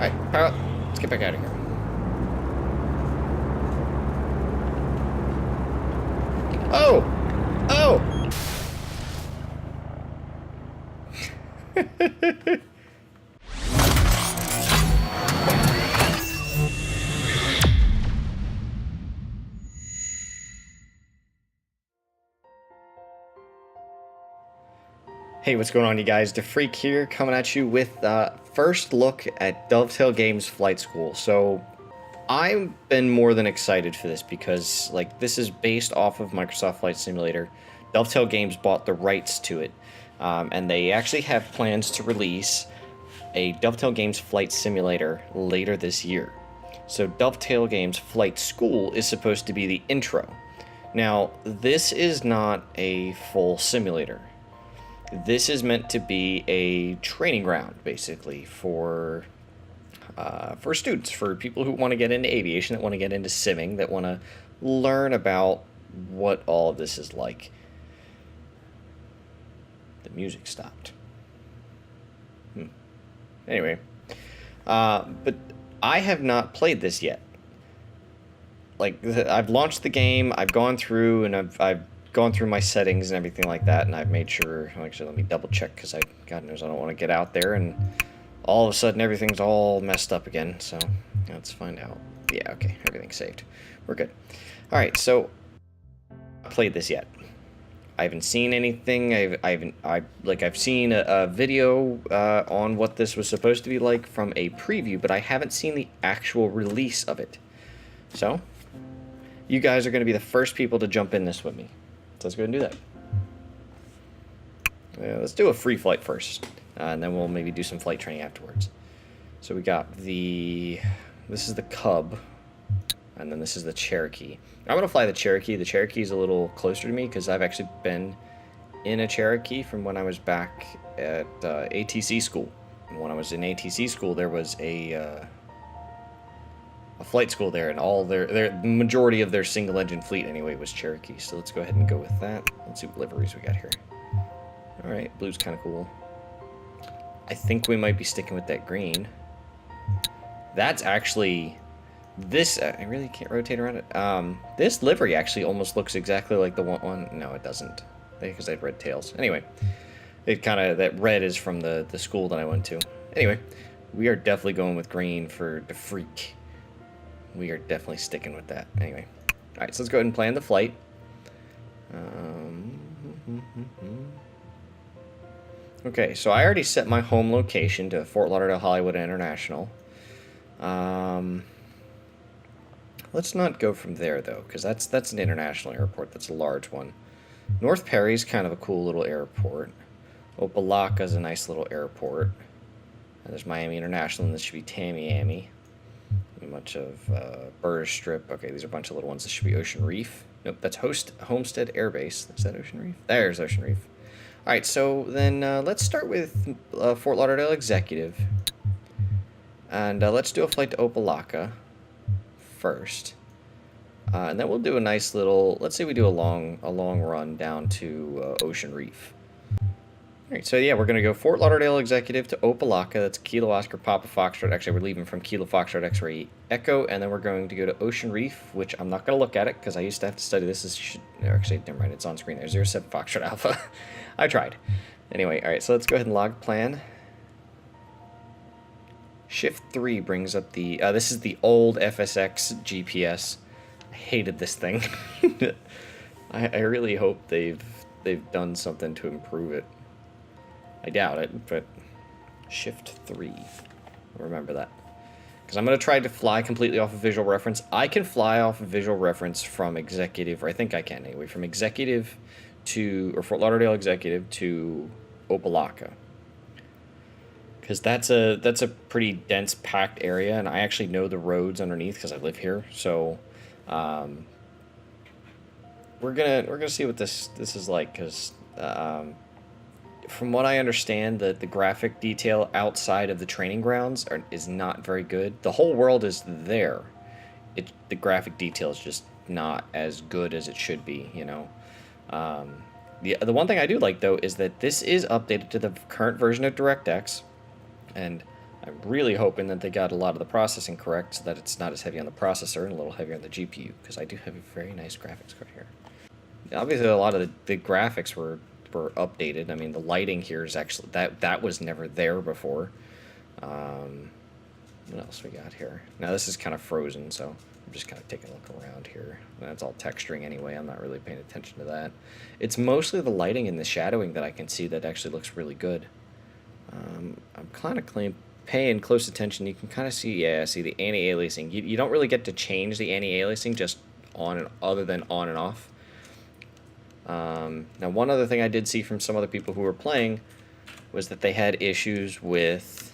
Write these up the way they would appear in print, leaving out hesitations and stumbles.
Alright, power up. Let's get back out of here. Oh! Oh! Hey, what's going on, you guys? DeFreak here, coming at you with first look at DoveTail Games Flight School. So, I've been more than excited for this because, like, this is based off of Microsoft Flight Simulator. DoveTail Games bought the rights to it, and they actually have plans to release a DoveTail Games Flight Simulator later this year. So, DoveTail Games Flight School is supposed to be the intro. Now, this is not a full simulator. This is meant to be a training ground, basically, for students, for people who want to get into aviation, that want to get into simming, that want to learn about what all of this is like. The music stopped. Anyway, but I have not played this yet. Like, I've launched the game, I've gone through, and I've gone through my settings and everything like that, and I've made sure, actually let me double check, because God knows I don't want to get out there and all of a sudden everything's all messed up again. So let's find out. Yeah, okay, everything's saved, we're good. All right, so I played this yet. I haven't seen anything. I've seen a video on what this was supposed to be like from a preview, but I haven't seen the actual release of it. So you guys are going to be the first people to jump in this with me. So let's go ahead and do that. Let's do a free flight first, and then we'll maybe do some flight training afterwards. So we got this is the Cub, and then this is the Cherokee. I'm going to fly the Cherokee. The Cherokee is a little closer to me because I've actually been in a Cherokee from when I was back at ATC school. And when I was in ATC school, there was a flight school there, and all the majority of their single engine fleet anyway was Cherokee. So let's go ahead and go with that. Let's see what liveries we got here. All right, blue's kind of cool. I think we might be sticking with that green. That's actually this. I really can't rotate around it. This livery actually almost looks exactly like the one. No, it doesn't, because they have red tails. Anyway, it kind of, that red is from the school that I went to. Anyway, we are definitely going with green for DeFreak. We are definitely sticking with that. Anyway. Alright, so let's go ahead and plan the flight. Okay, so I already set my home location to Fort Lauderdale Hollywood International. Let's not go from there, though, because that's an international airport. That's a large one. North Perry's kind of a cool little airport. Opelika's a nice little airport. And there's Miami International, and this should be Tamiami. A bunch of Burr Strip. Okay, these are a bunch of little ones. This should be Ocean Reef. Nope, that's Homestead Air Base. Is that Ocean Reef? There's Ocean Reef. All right, so then let's start with Fort Lauderdale Executive, and let's do a flight to Opelika first, and then we'll do a nice little. Let's say we do a long run down to Ocean Reef. Alright, so yeah, we're going to go Fort Lauderdale Executive to Opelika. That's Kilo Oscar Papa Foxtrot. Actually, we're leaving from Kilo Foxtrot X-Ray Echo, and then we're going to go to Ocean Reef, which I'm not going to look at it because I used to have to study this. Actually, never mind, it's on screen there. 07 Foxtrot Alpha. I tried. Anyway, alright, so let's go ahead and log plan. Shift 3 brings up the... this is the old FSX GPS. I hated this thing. I really hope they've done something to improve it. I doubt it, but Shift 3. Remember that. Because I'm going to try to fly completely off of visual reference. I can fly off of visual reference from Executive, or I think I can anyway, from Executive to, or Fort Lauderdale Executive to Opelika. Because that's a pretty dense, packed area, and I actually know the roads underneath because I live here. So, we're gonna see what this is like, because from what I understand, the graphic detail outside of the training grounds is not very good. The whole world is there. The graphic detail is just not as good as it should be, you know. The one thing I do like, though, is that this is updated to the current version of DirectX, and I'm really hoping that they got a lot of the processing correct so that it's not as heavy on the processor and a little heavier on the GPU, because I do have a very nice graphics card here. Obviously, a lot of the graphics were updated. I mean, the lighting here is actually, that was never there before. What else we got here? Now, this is kind of frozen, so I'm just kind of taking a look around here. That's all texturing anyway. I'm not really paying attention to that. It's mostly the lighting and the shadowing that I can see that actually looks really good. I'm kind of paying close attention. You can kind of see, yeah, see the anti-aliasing. You don't really get to change the anti-aliasing just on and other than on and off. Now, one other thing I did see from some other people who were playing was that they had issues with,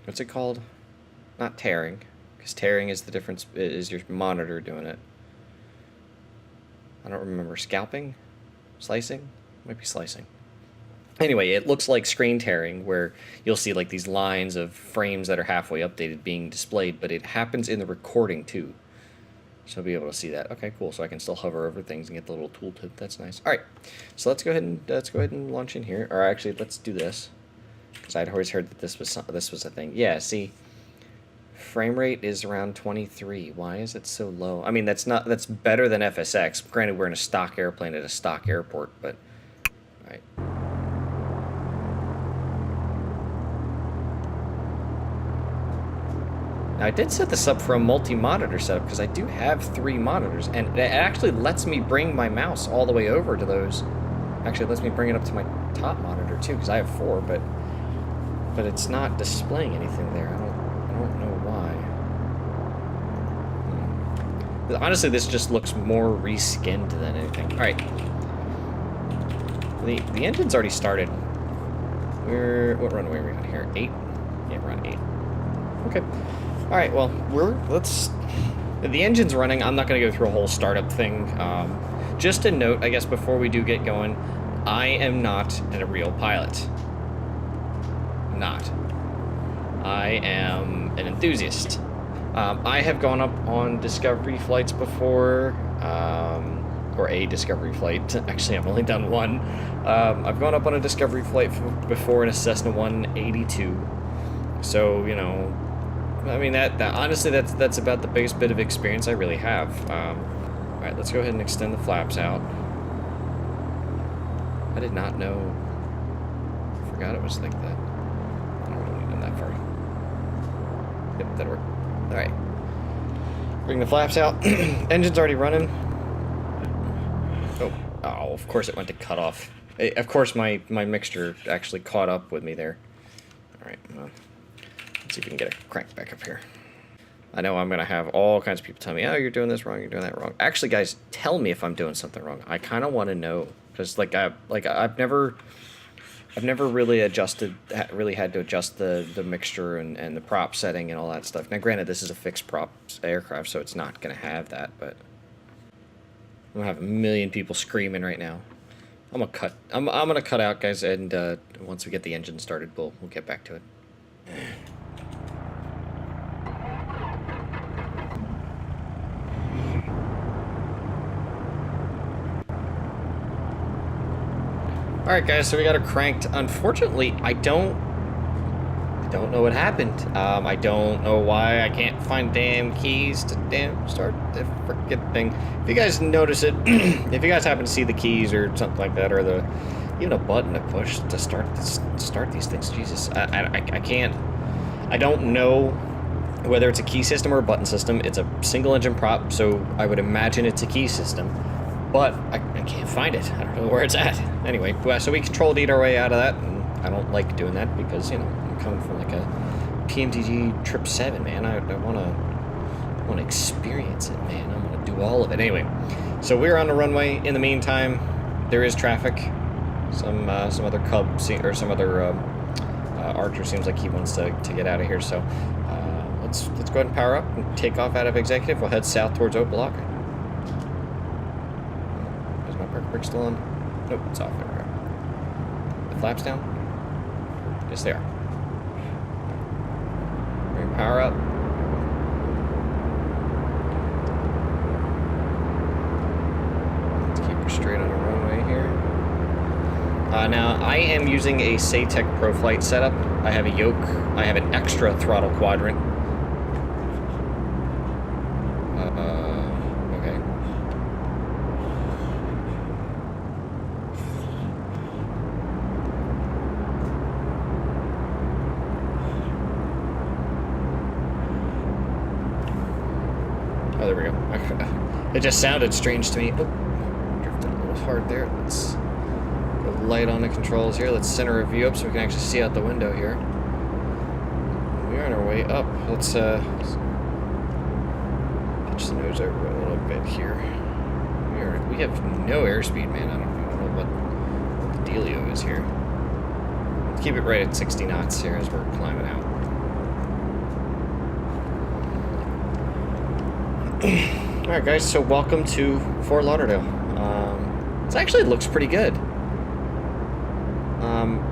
what's it called? Not tearing, because tearing is the difference, is your monitor doing it. I don't remember. Scalping? Slicing? Might be slicing. Anyway, it looks like screen tearing, where you'll see like these lines of frames that are halfway updated being displayed, but it happens in the recording too. So I'll be able to see that. Okay, cool. So I can still hover over things and get the little tooltip. That's nice. All right, so let's go ahead and launch in here. Or actually, let's do this, because I'd always heard that this was a thing. Yeah. See, frame rate is around 23. Why is it so low? I mean, that's better than FSX. Granted, we're in a stock airplane at a stock airport, but all right. Now, I did set this up for a multi-monitor setup because I do have 3 monitors, and it actually lets me bring my mouse all the way over to those. Actually, it lets me bring it up to my top monitor too, because I have 4, but it's not displaying anything there. I don't know why. Honestly, this just looks more reskinned than anything. All right, the engine's already started. What runway are we on here? 8? Yeah, we're on 8. Okay. All right, well, the engine's running. I'm not going to go through a whole startup thing. Just a note, I guess, before we do get going, I am not a real pilot. Not. I am an enthusiast. I have gone up on discovery flights before, or a discovery flight. Actually, I've only done one. I've gone up on a discovery flight before in a Cessna 182. So, you know, I mean, honestly, that's about the biggest bit of experience I really have. All right, let's go ahead and extend the flaps out. I did not know. I forgot it was like that. I don't really know that far. Yep, that'll work. All right. Bring the flaps out. Engine's already running. Oh, of course it went to cut off. Of course, my mixture actually caught up with me there. All right. Let's see if we can get a crank back up here. I know I'm gonna have all kinds of people tell me, "Oh, you're doing this wrong. You're doing that wrong." Actually, guys, tell me if I'm doing something wrong. I kind of want to know, because I've never really had to adjust the mixture and the prop setting and all that stuff. Now, granted, this is a fixed prop aircraft, so it's not gonna have that. But I'm gonna have a million people screaming right now. I'm gonna cut out, guys, and once we get the engine started, we'll get back to it. Alright, guys, so we got it cranked. Unfortunately, I don't know what happened. I don't know why I can't find damn keys to start the frickin' thing. If you guys notice it, if you guys happen to see the keys or something like that, or even a button to push to start these things, Jesus, I can't. I don't know whether it's a key system or a button system. It's a single engine prop, so I would imagine it's a key system. But I can't find it. I don't know where it's at. Anyway, so we control-D'd our way out of that, and I don't like doing that because, you know, I'm coming from like a PMDG 777, man. I want to experience it, man. I want to do all of it. Anyway, so we're on the runway. In the meantime, there is traffic. Some other Cub or some other Archer seems like he wants to get out of here. So let's go ahead and power up and take off out of executive. We'll head south towards Opelok. Brake still on? Nope, it's off. There we go. The flaps down? Yes, they are. Bring power up. Let's keep her straight on the runway here. Now, I am using a Saytech Pro Flight setup. I have a yoke. I have an extra throttle quadrant. Okay. Oh, there we go. It just sounded strange to me. Oh, drifted a little hard there. Let's go light on the controls here. Let's center our view up so we can actually see out the window here. We're on our way up. Let's pitch the nose over a little bit here. We have no airspeed, man. I don't know what the dealio is here. Let's keep it right at 60 knots here as we're climbing out. Alright guys, so welcome to Fort Lauderdale. It actually looks pretty good.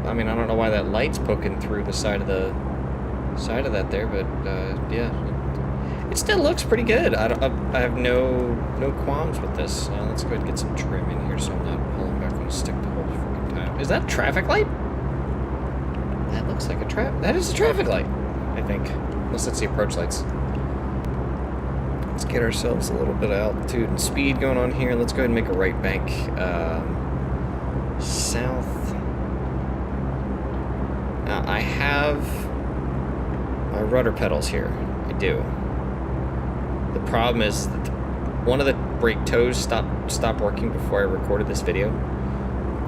I mean, I don't know why that light's poking through the side of that there, but yeah, it still looks pretty good. I have no qualms with this. Let's go ahead and get some trim in here so I'm not pulling back on the stick the whole freaking time. Is that a traffic light? That looks like that is a traffic light, I think. Unless it's the approach lights. Let's get ourselves a little bit of altitude and speed going on here. Let's go ahead and make a right bank south. Now, I have my rudder pedals here. I do. The problem is that one of the brake toes stopped working before I recorded this video.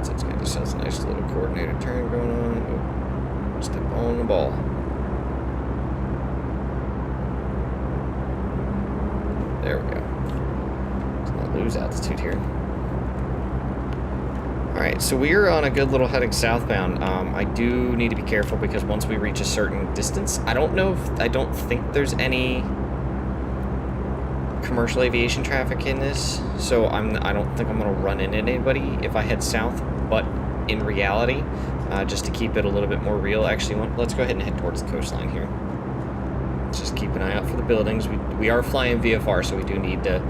So it's got this has a nice little coordinated turn going on. Oh, step on the ball. There we go. Let's not lose altitude here. Alright, so we're on a good little heading southbound. I do need to be careful because once we reach a certain distance, I don't think there's any commercial aviation traffic in this, so I don't think I'm going to run into anybody if I head south, but in reality, just to keep it a little bit more real, actually, let's go ahead and head towards the coastline here. Just keep an eye out for the buildings. We are flying VFR, so we do need to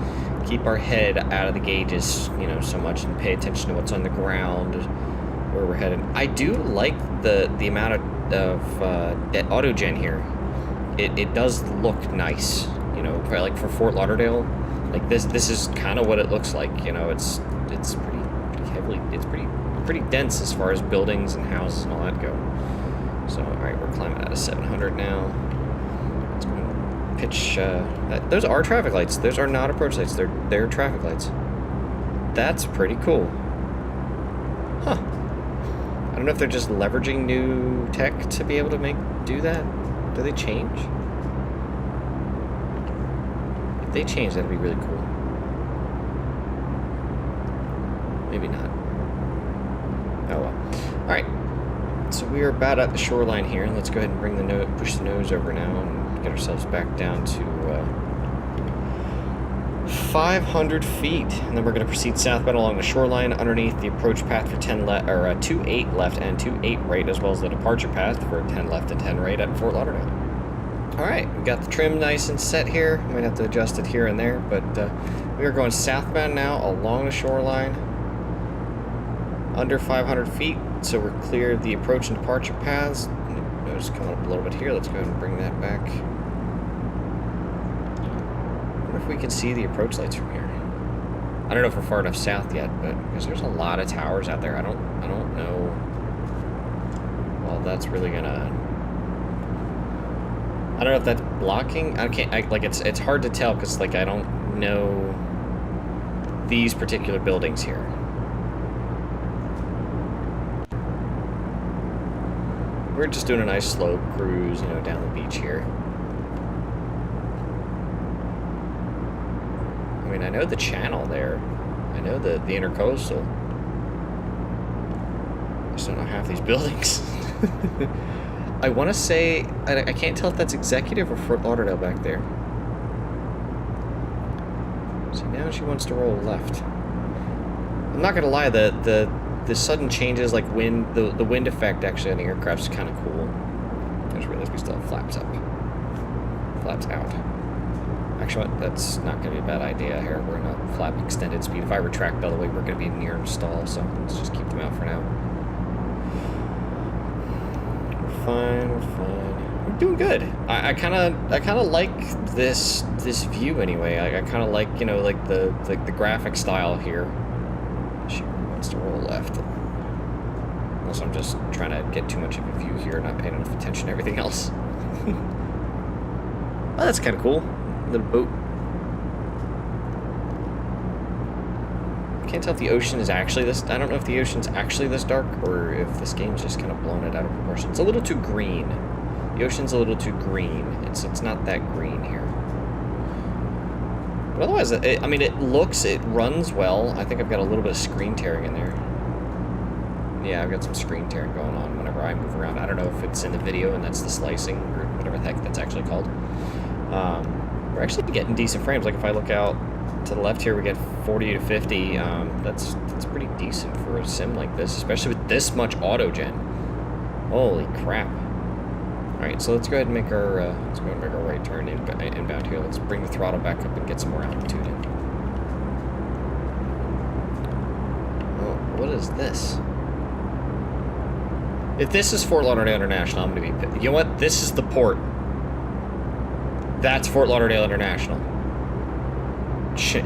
keep our head out of the gauges, you know, so much, and pay attention to what's on the ground, where we're headed. I do like the amount of autogen here. It does look nice, you know, for Fort Lauderdale. Like this is kind of what it looks like. You know, it's pretty heavily, it's pretty dense as far as buildings and houses and all that go. So all right, we're climbing out of 700 now. Pitch, those are traffic lights. Those are not approach lights. They're traffic lights. That's pretty cool. Huh. I don't know if they're just leveraging new tech to be able to do that. Do they change? If they change, that'd be really cool. Maybe not. Oh well. All right. So we are about at the shoreline here. Let's go ahead and bring push the nose over now and get ourselves back down to 500 feet, and then we're going to proceed southbound along the shoreline underneath the approach path for 28 left and 28 right, as well as the departure path for 10 left and 10 right at Fort Lauderdale. All right, we got the trim nice and set here. Might have to adjust it here and there, but we are going southbound now along the shoreline under 500 feet, so we're clear of the approach and departure paths. Nose coming up a little bit here. Let's go ahead and bring that back. I wonder if we can see the approach lights from here. I don't know if we're far enough south yet, but because there's a lot of towers out there, I don't know. Well, that's really gonna. I don't know if that's blocking. It's hard to tell because like I don't know these particular buildings here. We're just doing a nice slow cruise, you know, down the beach here. I mean, I know the channel there. I know the intercoastal. I just don't know half these buildings. I want to say, I can't tell if that's Executive or Fort Lauderdale back there. So now she wants to roll left. I'm not gonna lie, the sudden changes, like wind, the wind effect actually on the aircraft is kind of cool. I just realized we still have flaps up. Flaps out. Actually, that's not going to be a bad idea here. We're in a flap extended speed. If I retract, by the way, we're going to be near stall, so let's just keep them out for now. fine, we're fine. We're doing good. I kind of like this view anyway. I kind of like, you know, like the graphic style here. She wants to roll left. Unless I'm just trying to get too much of a view here, not paying enough attention to everything else. Oh, that's kind of cool. Little boat. I can't tell if the ocean is actually this. I don't know if the ocean's actually this dark or if this game's just kind of blown it out of proportion. It's a little too green. The ocean's a little too green. It's not that green here. But otherwise, I mean, it runs well. I think I've got a little bit of screen tearing in there. Yeah, I've got some screen tearing going on whenever I move around. I don't know if it's in the video and that's the slicing or whatever the heck that's actually called. We're actually getting decent frames. Like if I look out to the left here, we get 40 to 50. That's pretty decent for a sim like this, especially with this much auto-gen. Holy crap. Alright, so let's go ahead and make our right turn inbound here. Let's bring the throttle back up and get some more altitude in. Oh, what is this? If this is Fort Lauderdale International, I'm going to be... You know what? This is the port. That's Fort Lauderdale International. Shit.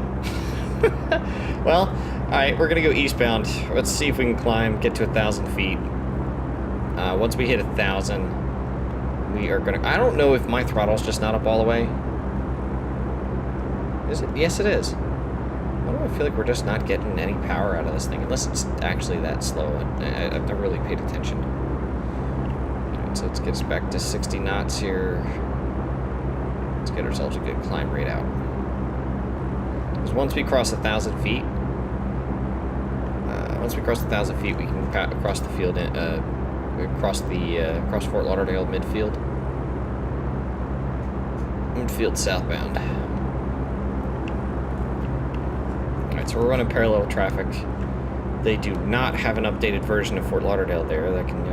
Well, alright, we're going to go eastbound. Let's see if we can climb, get to 1,000 feet. Once we hit 1,000, we are going to... I don't know if my throttle's just not up all the way. Is it? Yes, it is. Why do I feel like we're just not getting any power out of this thing? Unless it's actually that slow. I've never really paid attention. Alright, so let's get us back to 60 knots here. Let's get ourselves a good climb rate out. Because once we cross 1,000 feet, we can cross the field, cross Fort Lauderdale midfield southbound. All right, so we're running parallel traffic. They do not have an updated version of Fort Lauderdale there. I can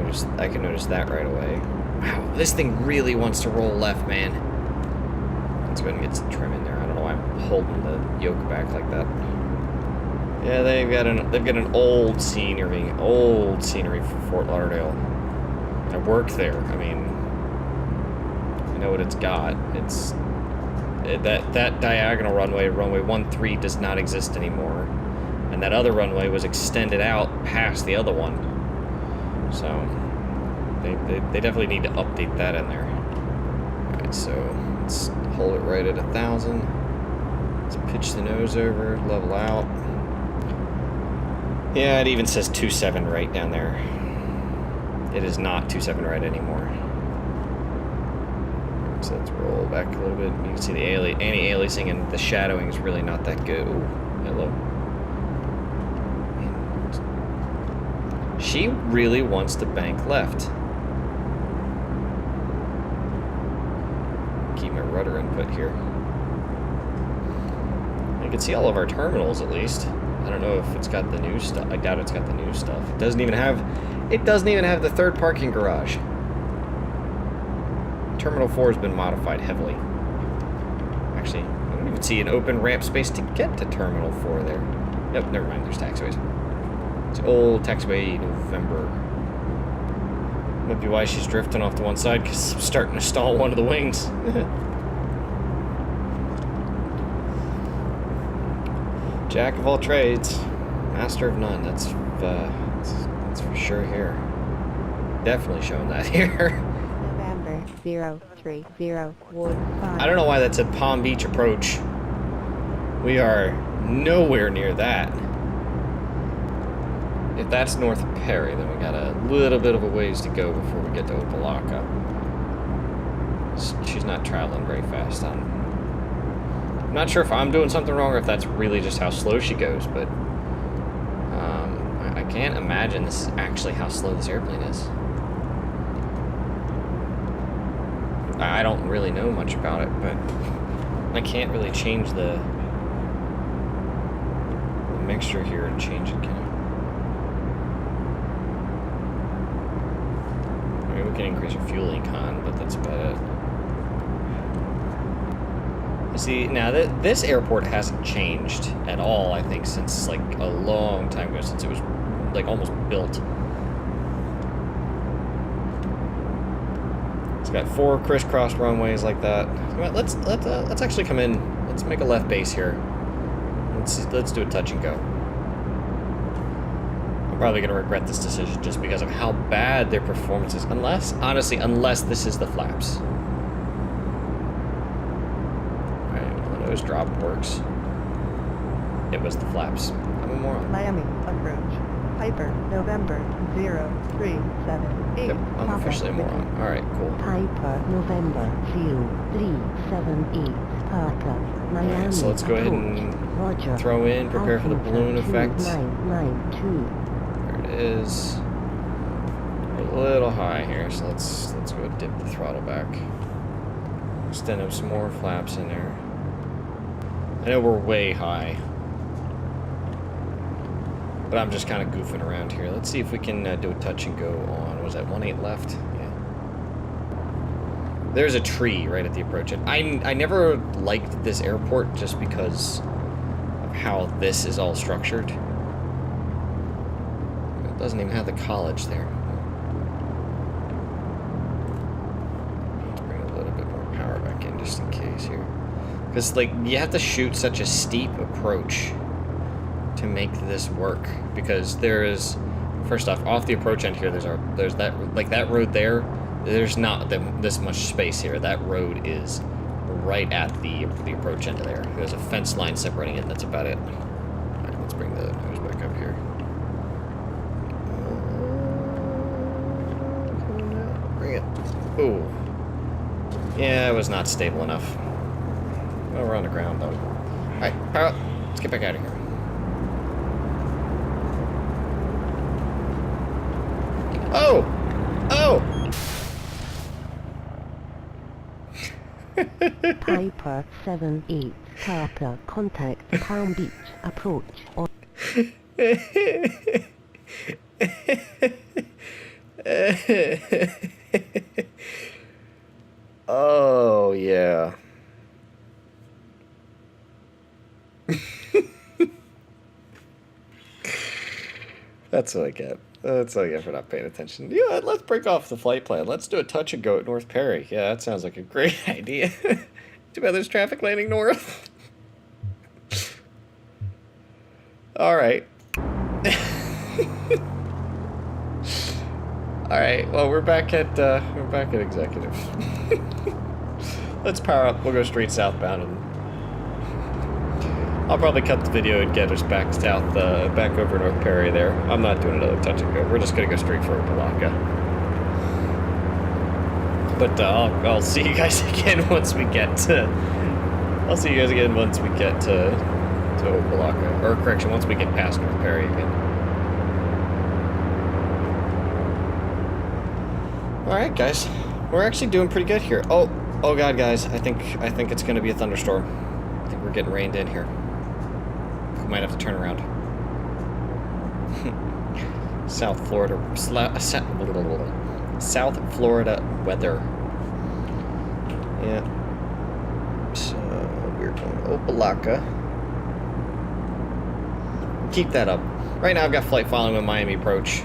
notice that right away. Wow, this thing really wants to roll left, man. Let's go ahead and get some trim in there. I don't know why I'm holding the yoke back like that. Yeah, they've got an old scenery for Fort Lauderdale. I work there. I mean, I know what it's got. It's that diagonal runway 13, does not exist anymore, and that other runway was extended out past the other one. So they definitely need to update that in there. All right, so let's hold it right at 1,000. Let's pitch the nose over, level out. Yeah, it even says 2.7 right down there. It is not 2.7 right anymore. So let's roll back a little bit. You can see the anti-aliasing and the shadowing is really not that good. Ooh, hello. She really wants to bank left. Keep my rudder input here. You can see all of our terminals at least. I don't know if it's got the new stuff. I doubt it's got the new stuff. It doesn't even have the third parking garage. Terminal 4 has been modified heavily. Actually, I don't even see an open ramp space to get to Terminal 4 there. Nope, never mind, there's taxiways. It's old taxiway November. Might be why she's drifting off to one side, because I'm starting to stall one of the wings. Jack of all trades, master of none. That's for sure here. Definitely showing that here. November 03015. I don't know why that said Palm Beach approach. We are nowhere near that. If that's north of Perry, then we got a little bit of a ways to go before we get to Opelika. She's not traveling very fast. I'm not sure if I'm doing something wrong or if that's really just how slow she goes, but I can't imagine this is actually how slow this airplane is. I don't really know much about it, but I can't really change the mixture here and change it, can I? I mean, we can increase our fuel econ, but that's about it. See, now this airport hasn't changed at all, I think, since like a long time ago, since it was like almost built. It's got 4 crisscross runways like that. Let's actually come in. Let's make a left base here. Let's do a touch and go. I'm probably gonna regret this decision just because of how bad their performance is. Honestly, unless this is the flaps. Alright, well, the nose drop works. It was the flaps. I'm a moron. Miami, approach. Piper, November, 0378. Yep, I'm officially a moron. Alright, cool. Piper, November, 0378. Parker, Miami. Alright, so let's go ahead and Roger. throw in, prepare for the balloon effect. 992. There it is. A little high here, so let's go dip the throttle back. Extend up some more flaps in there. I know we're way high, but I'm just kind of goofing around here. Let's see if we can do a touch and go on. Was that 1.8 left? Yeah. There's a tree right at the approach end. I never liked this airport just because of how this is all structured. It doesn't even have the college there. Let's bring a little bit more power back in just in case here. Because, like, you have to shoot such a steep approach to make this work, because there is, first off the approach end here, there's that, like, that road there's not this much space here. That road is right at the approach end of there. There's a fence line separating it. That's about it. All right, let's bring the nose back up here. Bring it. Ooh. Yeah, it was not stable enough. Well, we're on the ground though. All right, power up. Let's get back out of here. Oh! Oh! Piper 78. Parker, contact Palm Beach, approach. On Oh, yeah. That's what I get. That's what I get for not paying attention. You know what? Let's break off the flight plan. Let's do a touch and go at North Perry. Yeah, that sounds like a great idea. Too bad there's traffic landing north. All right. All right. Well, we're back at executive. Let's power up. We'll go straight southbound, and I'll probably cut the video and get us back south, back over North Perry there. I'm not doing another touch and go. We're just gonna go straight for Opelika. But I'll see you guys again once we get to. I'll see you guys again once we get to Opelika, or correction, once we get past North Perry again. All right, guys, we're actually doing pretty good here. Oh God, guys, I think it's gonna be a thunderstorm. I think we're getting rained in here. We might have to turn around. South Florida weather. Yeah. So we're going to Opelika. Keep that up. Right now I've got flight following with Miami approach.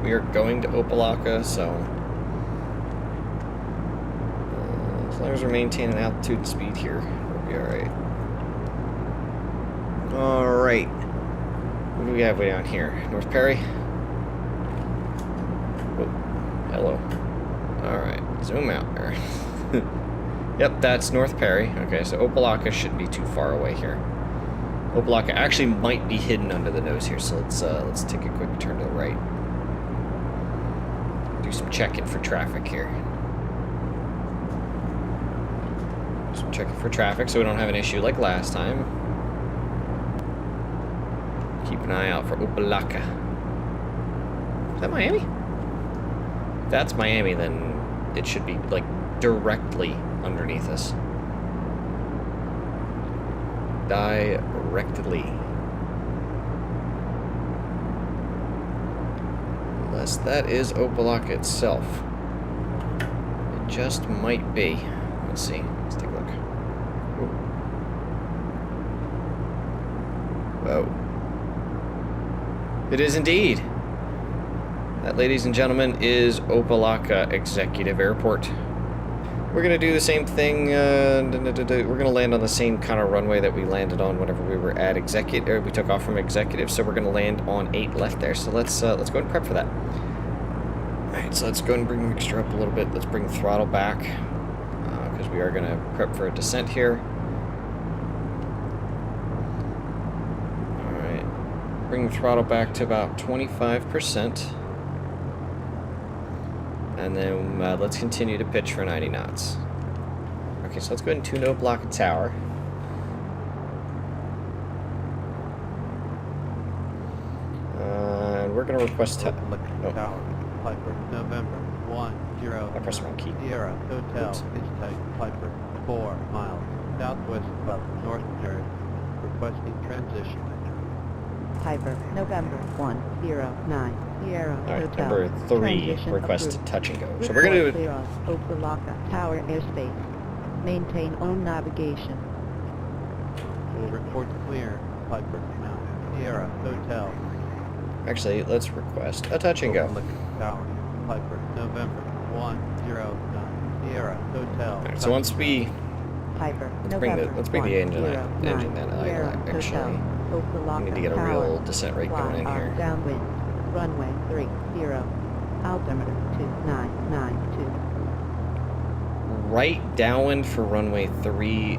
We are going to Opelika, so as long as we're maintaining altitude and speed here, we'll be alright. Alright. What do we have way down here? North Perry? Oh, hello. Alright, zoom out there. Yep, that's North Perry. Okay, so Opelika shouldn't be too far away here. Opelika actually might be hidden under the nose here, so let's take a quick turn to the right. Do some checking for traffic here. Some checking for traffic so we don't have an issue like last time. Keep an eye out for Opelika. Is that Miami? If that's Miami, then it should be like directly underneath us. Directly. Unless that is Opelika itself. It just might be. Let's see. Let's take a look. Ooh. Whoa. It is indeed. That, ladies and gentlemen, is Opelika Executive Airport. We're going to do the same thing. We're going to land on the same kind of runway that we landed on whenever we were at Executive. We took off from Executive, so we're going to land on 8 left there. So let's go ahead and prep for that. Alright, so let's go ahead and bring the mixture up a little bit. Let's bring the throttle back, because we are going to prep for a descent here. Alright, bring the throttle back to about 25%. And then let's continue to pitch for 90 knots. Okay, so let's go ahead and tune to block a tower. And we're going to request... Tower, Piper, November, 10. I pressed the wrong key. Sierra, Hotel, Oops. Type, Piper, 4 miles, southwest of North Jersey, requesting transition. Piper, November 109, Sierra Alright, Hotel. number 3, Transition request approved. touch and go. So we're going to do Clear off Opelika Tower airspace. Maintain own navigation. Will report clear, Piper, now, Sierra, Hotel. Actually, let's request a touch and go. Tower, Piper, November, 109, Sierra, Hotel. Alright, so once we... Piper, Let's bring the engine that Sierra actually... Hotel. We Opelika need to get a Tower. real descent rate going in Fly here. downwind. Runway 30. Altimeter 2992. Right downwind for runway 30.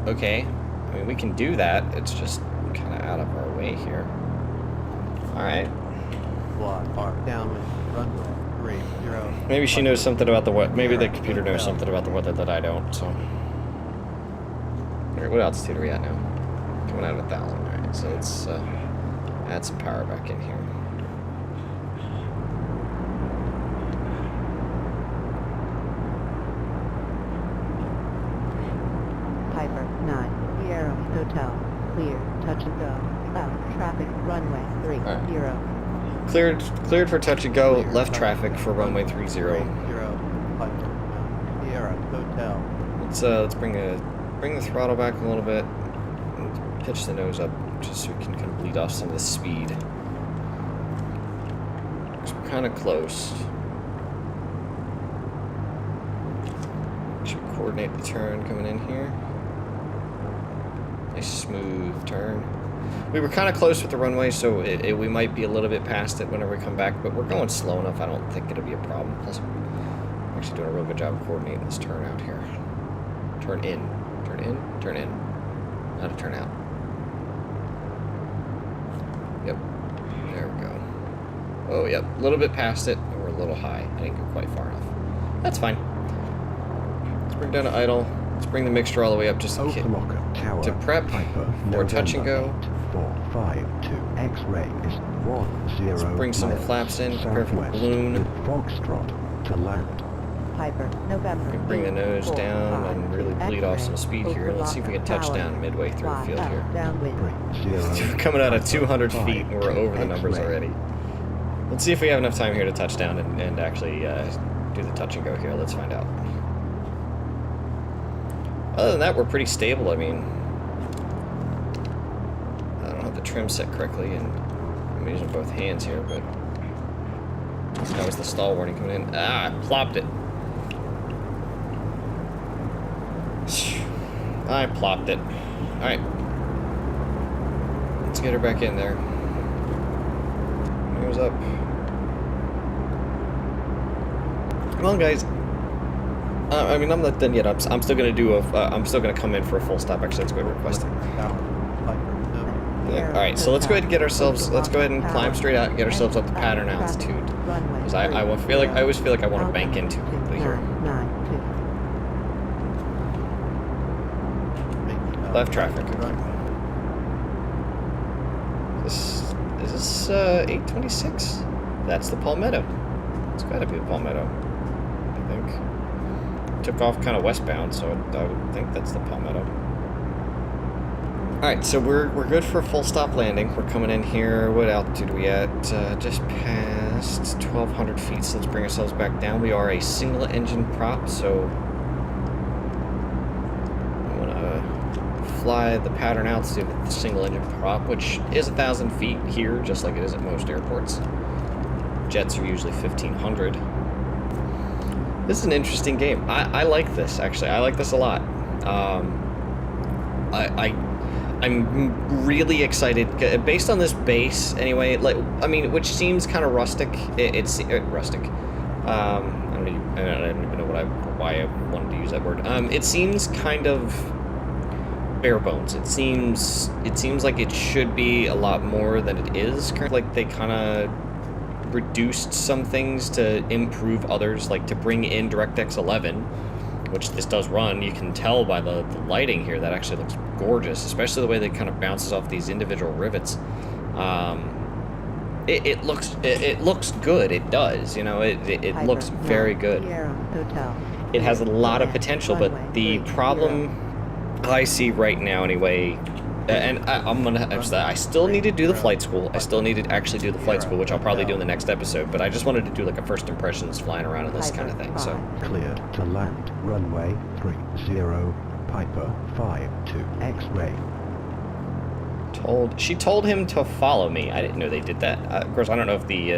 Okay. I mean, we can do that. It's just kind of out of our way here. Alright. Fly downwind, runway 30. Maybe she knows something about the weather. Maybe the computer knows something about the weather that I don't, so. Alright, what altitude are we at now? Coming out of 1,000. Alright, so let's add some power back in here. Piper 9. Sierra Hotel. Clear. Touch and go. Left traffic. Runway 30. Alright. Cleared for touch and go. Left traffic for runway 30. Sierra Hotel. Let's bring the throttle back a little bit. And pitch the nose up just so we can kind of bleed off some of the speed. 'Cause we're kind of close. Should coordinate the turn coming in here. Nice smooth turn. We were kind of close with the runway, so we might be a little bit past it whenever we come back, but we're going slow enough. I don't think it'll be a problem. Plus, we're actually doing a real good job of coordinating this turn out here. Turn in. Turn in. Turn in. Not a turn out. Yep. There we go. Oh, yep. A little bit past it, and we're a little high. I didn't go quite far enough. That's fine. Let's bring down to idle. Let's bring the mixture all the way up just to prep for touch and go. 452 X-ray is 10. Let's bring some flaps in, prepare for the balloon. Foxtrot to land. Piper, November. We can bring the nose down and really bleed off some speed here. Let's see if we can touch down midway through the field here. Downwind. We're coming out at 200 feet and we're over the numbers already. Let's see if we have enough time here to touch down and actually do the touch and go here. Let's find out. Other than that, we're pretty stable. I mean, I don't have the trim set correctly, and I'm using both hands here, but that was the stall warning coming in. Ah, I plopped it. I plopped it. Alright. Let's get her back in there. Nose up. Come on, guys. I mean, I'm not done yet. I'm still gonna do I'm still gonna come in for a full stop. Actually, let's go ahead and request it. Yeah. All right, so let's go ahead and get ourselves. Let's go ahead and climb straight out and get ourselves up to pattern altitude. Because I always feel like I want to bank into quickly here. Left traffic. Okay. Is this 826? That's the Palmetto. It's got to be the Palmetto, I think. Took off kind of westbound, so I would think that's the Palmetto. Alright, so we're good for a full stop landing. We're coming in here. What altitude are we at? Just past 1,200 feet, so let's bring ourselves back down. We are a single engine prop, so I'm gonna fly the pattern altitude with the single engine prop, which is 1,000 feet here, just like it is at most airports. Jets are usually 1,500. This is an interesting game. I like this, actually. I like this a lot. I'm really excited based on this base anyway. Like, I mean, which seems kind of rustic. It's rustic. I don't even know why I wanted to use that word. It seems kind of bare bones. It seems like it should be a lot more than it is. Like they kind of reduced some things to improve others, like to bring in DirectX 11, which this does run. You can tell by the lighting here that actually looks gorgeous, especially the way that it kind of bounces off these individual rivets. It looks good. It does, you know. It looks very good. It has a lot of potential, but the problem I see right now, anyway. And I still need to do the flight school. I still need to actually do the flight school, which I'll probably do in the next episode. But I just wanted to do like a first impressions flying around in this kind of thing. So Clear to land. Runway 30. Piper 52. X-ray. she told him to follow me. I didn't know they did that. Of course, I don't know if the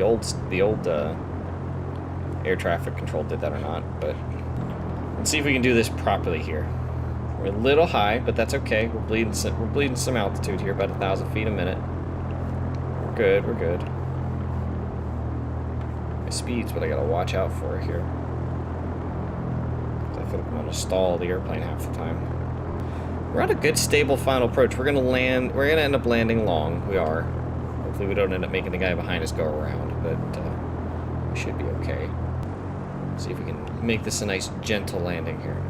old air traffic control did that or not. But let's see if we can do this properly here. We're a little high, but that's okay. We're bleeding some altitude here, about 1,000 feet a minute. We're good. We're good. My speed's what I gotta watch out for here. I feel like I'm gonna stall the airplane half the time. We're at a good, stable final approach. We're gonna land. We're gonna end up landing long. We are. Hopefully, we don't end up making the guy behind us go around, but we should be okay. See if we can make this a nice, gentle landing here.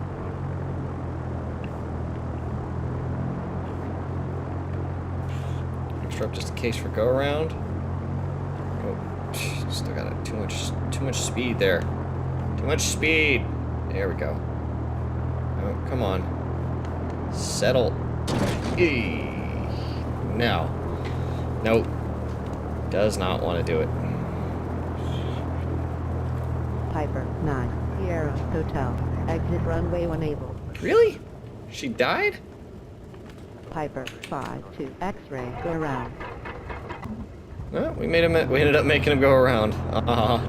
Up just in case for go around. Oh, still got it. Too much speed there. Too much speed. There we go. Oh, come on. Settle. Eee. No. Nope. Does not want to do it. Piper 9. Sierra Hotel. Exit runway enabled. Really? She died? Piper 52. X-ray. Go around. Well, we ended up making him go around.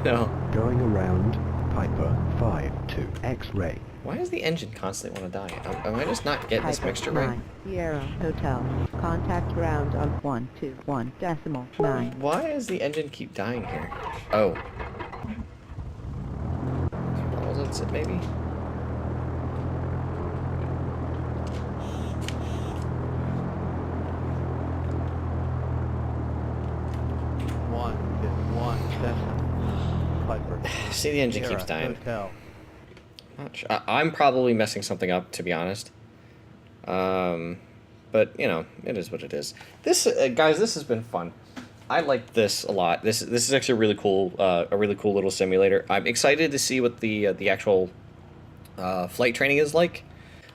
No. Going around. Piper 52. X-ray. Why does the engine constantly want to die? Am I just not getting this Piper mixture 9. right? Sierra Hotel. Contact ground on 121.9. Why does the engine keep dying here? Oh. What was it, maybe? See, the engine keeps dying. I'm probably messing something up, to be honest. But you know, it is what it is. This, guys, this has been fun. I like this a lot. This is actually a really cool little simulator. I'm excited to see what the actual flight training is like.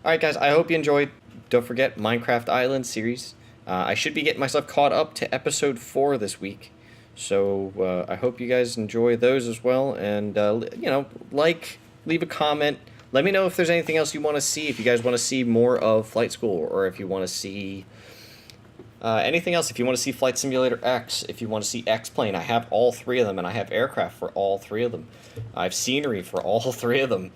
All right, guys, I hope you enjoyed. Don't forget Minecraft Island series. I should be getting myself caught up to episode 4 this week. So I hope you guys enjoy those as well, and you know, leave a comment. Let me know if there's anything else you want to see. If you guys want to see more of Flight School, or if you want to see anything else. If you want to see Flight Simulator X, if you want to see X-Plane, I have all 3 of them, and I have aircraft for all 3 of them. I have scenery for all 3 of them.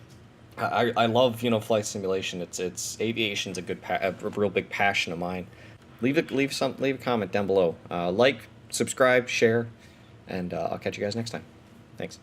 I love, you know, flight simulation. It's aviation's a real big passion of mine. Leave a comment down below. Like, subscribe, share, and I'll catch you guys next time. Thanks.